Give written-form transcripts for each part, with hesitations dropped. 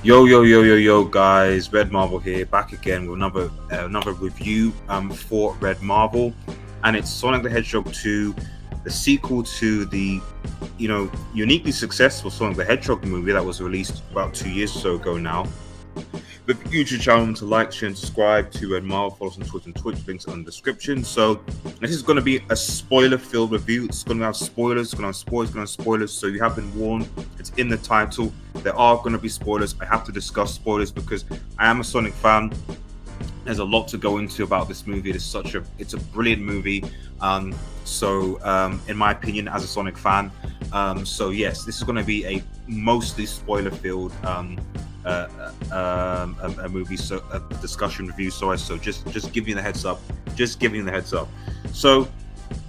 Yo, guys! Red Marvel here, back again with another review for Red Marvel, and it's Sonic the Hedgehog 2, the sequel to the uniquely successful Sonic the Hedgehog movie that was released about 2 years or so ago now. The YouTube channel to like, share, and subscribe to Red Marvel. Follow us on Twitter and Twitch, links in the description. So this is going to be a spoiler-filled review. It's going to have spoilers, so you have been warned. It's in the title. There are going to be spoilers. I have to discuss spoilers because I am a Sonic fan. There's a lot to go into about this movie. It's a brilliant movie. In my opinion, as a Sonic fan, so yes, this is going to be a mostly spoiler-filled a movie, so a discussion review. Sorry, so just giving you the heads up. So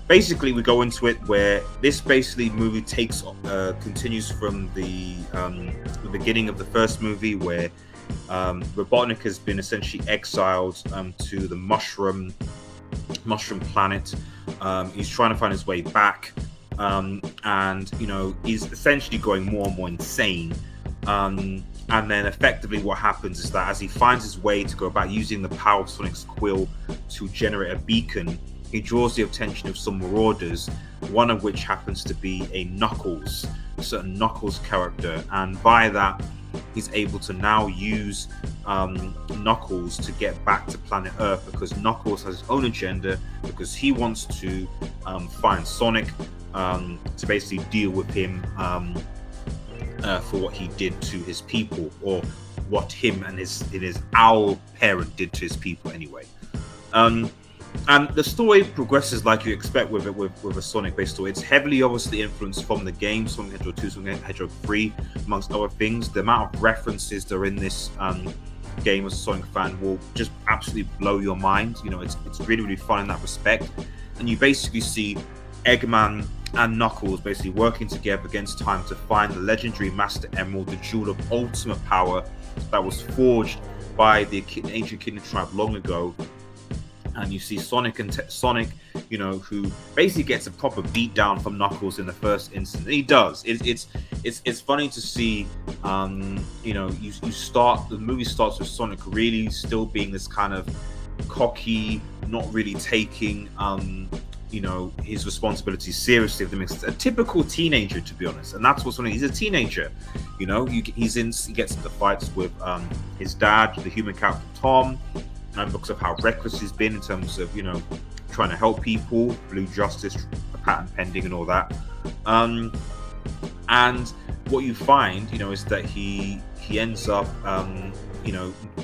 basically, we go into it where this movie continues from the beginning of the first movie, where Robotnik has been essentially exiled to the mushroom planet. He's trying to find his way back, and he's essentially going more and more insane. And then effectively what happens is that as he finds his way to go about using the power of Sonic's quill to generate a beacon, he draws the attention of some marauders, one of which happens to be a certain Knuckles character. And by that, he's able to now use Knuckles to get back to planet Earth, because Knuckles has his own agenda, because he wants to find Sonic to basically deal with him for what he did to his people, or what him and his owl parent did to his people anyway. And the story progresses like you expect with a Sonic-based story. It's heavily obviously influenced from the game, Sonic the Hedgehog 2, Sonic the Hedgehog 3, amongst other things. The amount of references that are in this game as a Sonic fan will just absolutely blow your mind. It's really, really fun in that respect. And you basically see Eggman and Knuckles basically working together against time to find the legendary Master Emerald, the jewel of ultimate power that was forged by the ancient Kingdom tribe long ago. And you see Sonic, who basically gets a proper beat down from Knuckles in the first instance. And he does. It's funny to see. The movie starts with Sonic really still being this kind of cocky, not really taking his responsibilities seriously, if that makes sense. A typical teenager, to be honest. And that's what's funny. He's a teenager. He gets into fights with his dad, the human character Tom, and because of how reckless he's been in terms of trying to help people, Blue Justice, a patent pending, and all that. And what you find, is that he ends up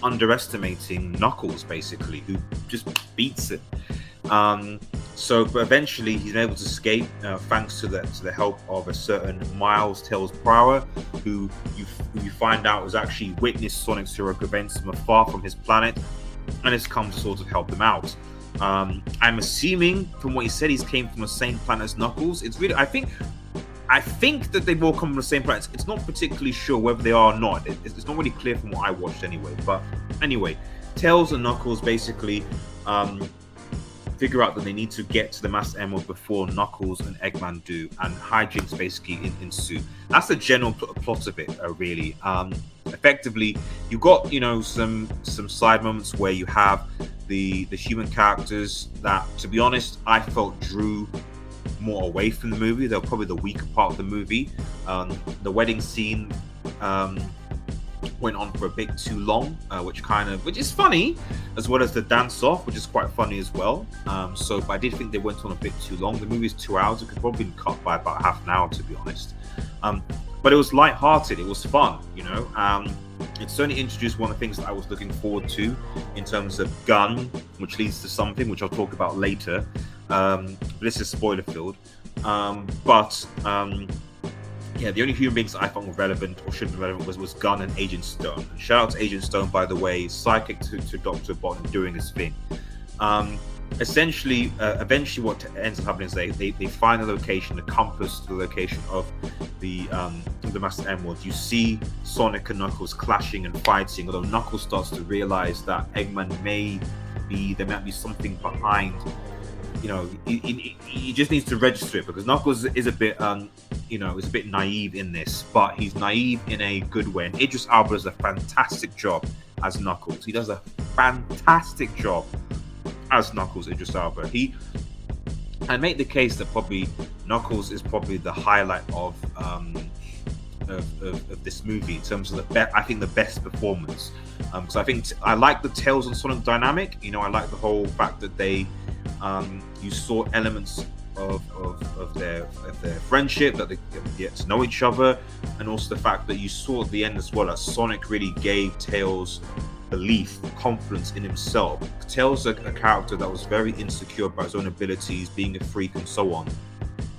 underestimating Knuckles, basically, who just beats him. But eventually he's able to escape thanks to the help of a certain Miles Tails Prower, who you find out has actually witnessed Sonic's heroic events from afar from his planet, and has come to sort of help him out. I'm assuming from what he said, he's came from the same planet as Knuckles. It's really, I think that they've all come from the same planet. It's not particularly sure whether they are or not. It's not really clear from what I watched anyway. But anyway, Tails and Knuckles basically figure out that they need to get to the Master Emerald before Knuckles and Eggman do, and hijinks basically ensue. That's the general plot of it, really. Effectively, you got some side moments where you have the human characters that, to be honest, I felt drew more away from the movie. They're probably the weaker part of the movie. The wedding scene went on for a bit too long, which is funny, as well as the dance off, which is quite funny as well. But I did think they went on a bit too long. The movie's 2 hours. It could probably be cut by about half an hour, to be honest. But it was light-hearted. It was fun, It certainly introduced one of the things that I was looking forward to in terms of gun, which leads to something which I'll talk about later. This is spoiler-filled. The only human beings that I found were relevant, or should be relevant, was Gunn and Agent Stone. And shout out to Agent Stone, by the way, psychic to Dr. Bond doing his thing. Eventually what ends up happening is they find the location, the compass to the location of the Master Emerald. You see Sonic and Knuckles clashing and fighting, although Knuckles starts to realize that Eggman there might be something behind he just needs to register it, because Knuckles is a bit is a bit naive in this, but he's naive in a good way. And Idris Elba does a fantastic job as Knuckles. He does a fantastic job as Knuckles, Idris Elba. I make the case that probably Knuckles is probably the highlight of this movie in terms of the best performance. Because I think I like the Tails and Sonic dynamic. I like the whole fact that they you saw elements of their friendship, that they get to know each other, and also the fact that you saw at the end as well that Sonic really gave Tails belief, confidence in himself. Tails is a character that was very insecure about his own abilities, being a freak and so on.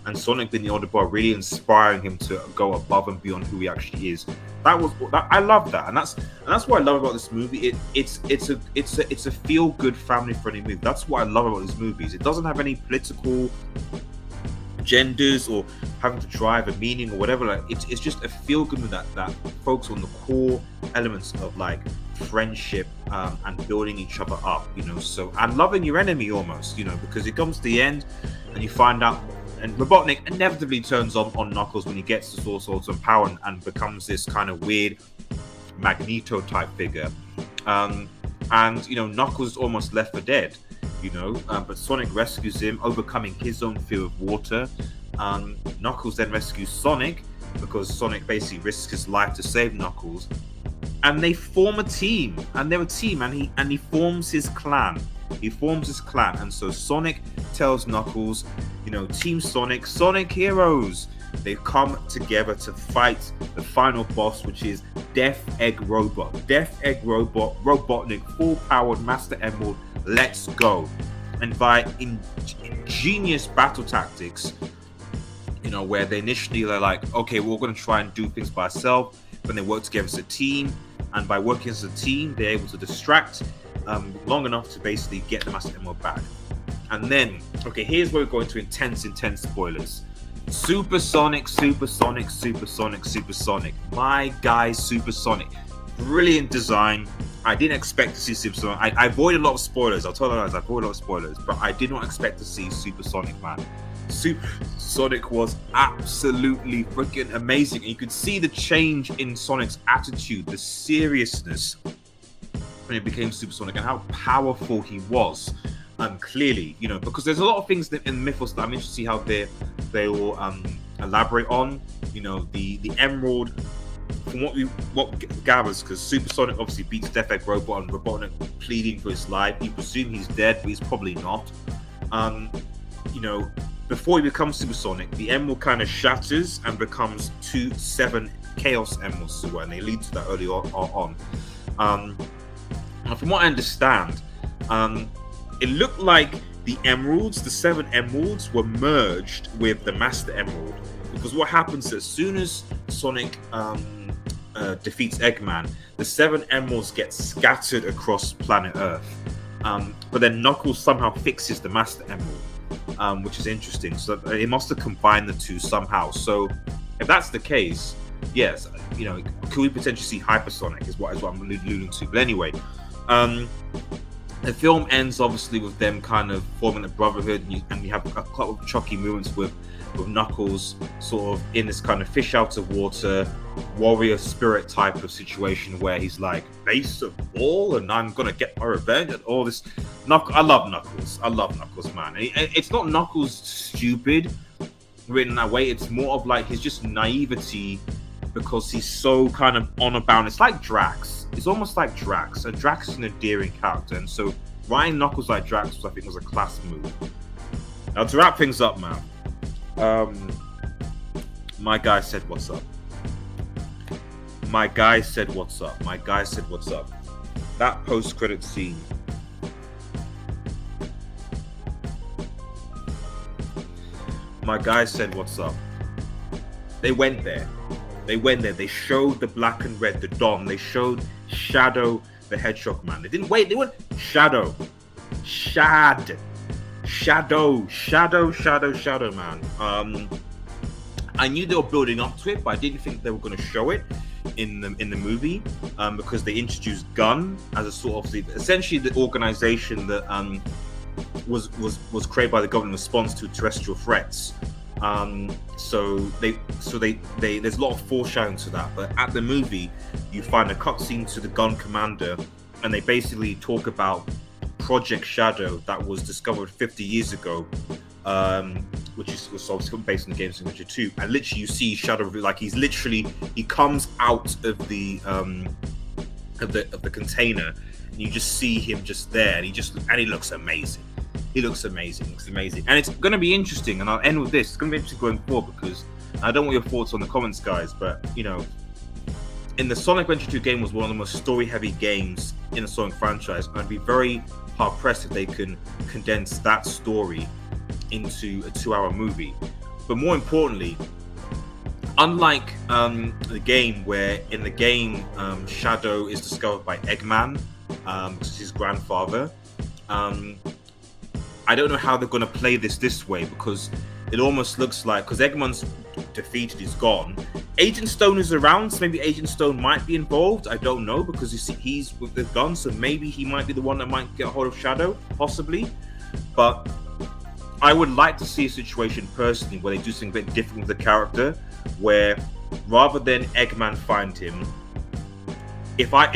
And Sonic being the older brother, really inspiring him to go above and beyond who he actually is. I love that, and that's what I love about this movie. It's a feel good, family friendly movie. That's what I love about these movies. It doesn't have any political agendas or having to drive a meaning or whatever. Like it's just a feel good movie that focuses on the core elements of like friendship and building each other up. So, and loving your enemy almost. Because it comes to the end and you find out. And Robotnik inevitably turns on Knuckles when he gets the Source Ultra power and becomes this kind of weird Magneto type figure. And Knuckles is almost left for dead. But Sonic rescues him, overcoming his own fear of water. Knuckles then rescues Sonic because Sonic basically risks his life to save Knuckles. And they form a team, and they're a team, and he forms his clan. And so Sonic tells Knuckles, Team Sonic heroes. They come together to fight the final boss, which is Death Egg Robot. Robotnik, full-powered Master Emerald, let's go. And by ingenious battle tactics, where they're like, okay, we're going to try and do things by ourselves, but they work together as a team. And by working as a team, they're able to distract long enough to basically get the Master Emerald back. And then, okay, here's where we go into intense spoilers. Supersonic. My guy, Supersonic. Brilliant design. I didn't expect to see Supersonic. I avoid a lot of spoilers. I'll tell you guys, I avoid a lot of spoilers. But I did not expect to see Supersonic, man. Supersonic was absolutely freaking amazing. And you could see the change in Sonic's attitude, the seriousness when he became Supersonic, and how powerful he was. Clearly, because there's a lot of things in the mythos that I'm interested to see how they will elaborate on. The Emerald, from what gathers, because Supersonic obviously beats Death Egg Robot and Robotnik pleading for his life. You presume he's dead, but he's probably not. Before he becomes Supersonic, the Emerald kind of shatters and becomes 7 Chaos Emeralds, and they lead to that early on. And from what I understand, it looked like the emeralds, the 7 emeralds, were merged with the Master Emerald. Because what happens as soon as Sonic defeats Eggman, the 7 emeralds get scattered across planet Earth. But then Knuckles somehow fixes the Master Emerald, which is interesting. So it must have combined the two somehow. So if that's the case, yes, could we potentially see Hypersonic is what I'm alluding to. But anyway, the film ends obviously with them kind of forming a brotherhood, and you have a couple of chocky moments with Knuckles sort of in this kind of fish out of water warrior spirit type of situation where he's like, base of all, and I'm gonna get my revenge and all this. I love Knuckles, man. It's not Knuckles stupid written that way. It's more of like his just naivety, because he's so kind of honor bound. It's like Drax. It's almost like Drax. And Drax is an endearing character. And so writing Knuckles like Drax I think was a class move. Now to wrap things up, man. My guy said what's up. That post-credit scene. My guy said what's up. They went there. They showed the black and red, the Don. They showed Shadow the Hedgehog man. They didn't wait. They went Shadow, man. I knew they were building up to it, but I didn't think they were going to show it in the movie, because they introduced Gun as a sort of essentially the organization that was created by the government in response to terrestrial threats. So there's a lot of foreshadowing to that. But at the movie, you find a cutscene to the gun commander, and they basically talk about Project Shadow that was discovered 50 years ago, which was obviously based on the game Signature 2. And literally, you see Shadow like he comes out of the container, and you just see him just there, and he looks amazing. He looks amazing. And it's going to be interesting. And I'll end with this. It's going to be interesting going forward, because I don't want your thoughts on the comments, guys, but in the Sonic Adventure 2 game was one of the most story-heavy games in the Sonic franchise. And I'd be very hard-pressed if they can condense that story into a 2-hour movie. But more importantly, unlike the game, where in the game Shadow is discovered by Eggman, which is his grandfather, I don't know how they're going to play this way, because it almost looks like, because Eggman's defeated, he's gone. Agent Stone is around, so maybe Agent Stone might be involved. I don't know, because you see he's with the gun, so maybe he might be the one that might get a hold of Shadow, possibly. But I would like to see a situation personally where they do something a bit different with the character, where rather than Eggman find him, if I'm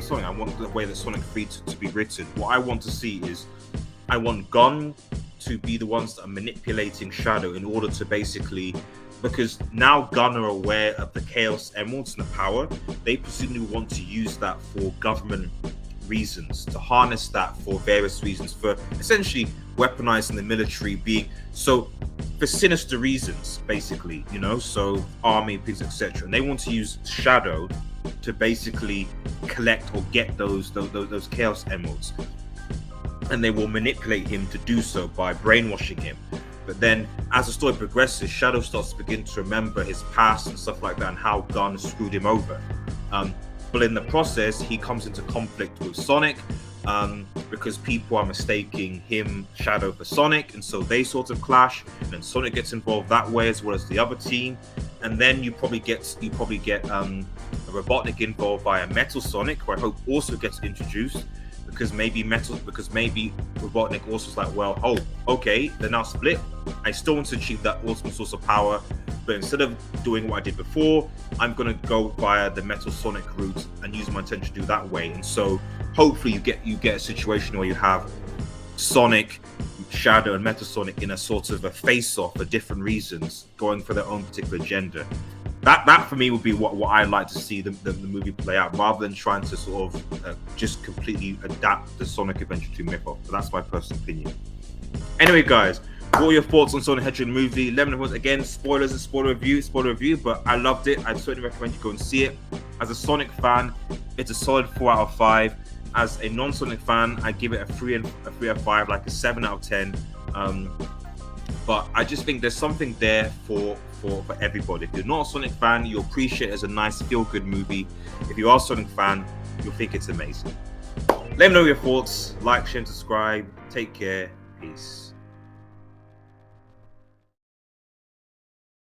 Sonic, I want the way that Sonic 3 to be written. What I want to see is, I want Gun to be the ones that are manipulating Shadow in order to basically, because now Gun are aware of the Chaos Emeralds and the power, they presumably want to use that for government reasons, to harness that for various reasons, for essentially weaponizing the military, for sinister reasons, basically, so army, things, etc. And they want to use Shadow to basically collect or get those Chaos Emeralds. And they will manipulate him to do so by brainwashing him. But then, as the story progresses, Shadow starts to begin to remember his past and stuff like that, and how Gun screwed him over. But in the process, he comes into conflict with Sonic, because people are mistaking him, Shadow, for Sonic, and so they sort of clash. And then Sonic gets involved that way, as well as the other team. And then you probably get a Robotnik involved by a Metal Sonic, who I hope also gets introduced. Because maybe Robotnik also is like, well, oh, okay, they're now split. I still want to achieve that ultimate source of power, but instead of doing what I did before, I'm going to go via the Metal Sonic route and use my attention to do that way. And so hopefully you get a situation where you have Sonic, Shadow, and Metal Sonic in a sort of a face-off for different reasons, going for their own particular agenda. That for me would be what I like to see the movie play out, rather than trying to sort of just completely adapt the Sonic Adventure 2 mythos. But that's my personal opinion. Anyway, guys, what are your thoughts on Sonic the Hedgehog movie? Let me know. Again, spoilers and spoiler review, but I loved it. I certainly recommend you go and see it. As a Sonic fan, it's a solid 4 out of 5. As a non-Sonic fan, I give it a 3 out of 5, like a 7 out of 10. But I just think there's something there for everybody. If you're not a Sonic fan, you'll appreciate it as a nice feel-good movie. If you are a Sonic fan, you'll think it's amazing. Let me know your thoughts. Like, share, and subscribe. Take care. Peace.